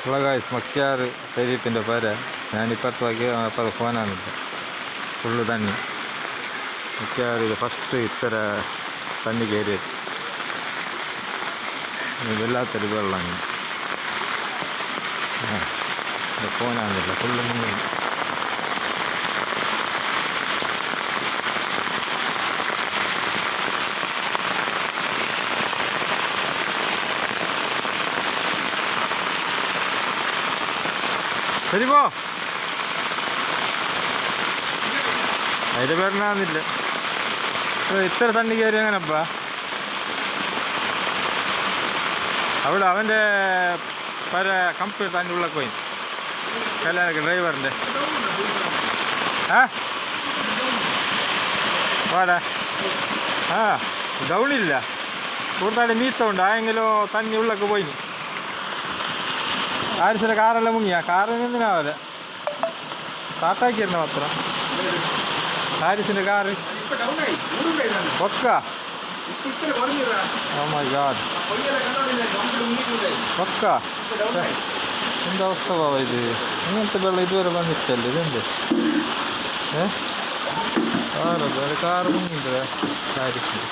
ഉള്ള കായ്സ് മക്കിയാറ് ശരീരത്തിൻ്റെ പേര ഞാനിപ്പുറത്ത് നോക്കി അപ്പോൾ പോകാനാണില്ല ഫുള്ള് തണ്ണി മക്കിയാറ് ഇത് ഫസ്റ്റ് ഇത്ര തണ്ണി കയറിയത് ഇതെല്ലാത്തൊരു വെള്ളമാണ് പോകാനാണില്ല ഫുള്ള് മുങ്ങി ശരി പോ അതിൻ്റെ പേരിനാകുന്നില്ല ഇത്ര തണ്ണി കയറി അങ്ങനപ്പാ അവിടെ അവൻ്റെ പല കമ്പനി തൻ്റെ ഉള്ളൊക്കെ പോയി കല്യാണക്ക് ഡ്രൈവറിൻ്റെ വാടാ ഡൗണില്ല കൂടുതലായിട്ട് മീത്തമുണ്ട് ആയെങ്കിലോ തണ്ണി ഉള്ളൊക്കെ പോയി ആരിസിൻ്റെ കാറെല്ലാം മുങ്ങിയാ കാറിന് എന്തിനാവല്ലേ സ്റ്റാർട്ടാക്കിയിരുന്നു മാത്രം ഹാരിസിൻ്റെ കാറ് ഒക്ക ഓ മൈ ഗാഡ് ഒക്ക എന്തവസ്ഥ പോവാ ഇത് ഇങ്ങനത്തെ വെള്ളം ഇതുവരെ വന്നിട്ടല്ലേ ഇതെന്ത് കാറ് മുങ്ങിണ്ട് ഹാരിസിൻ്റെ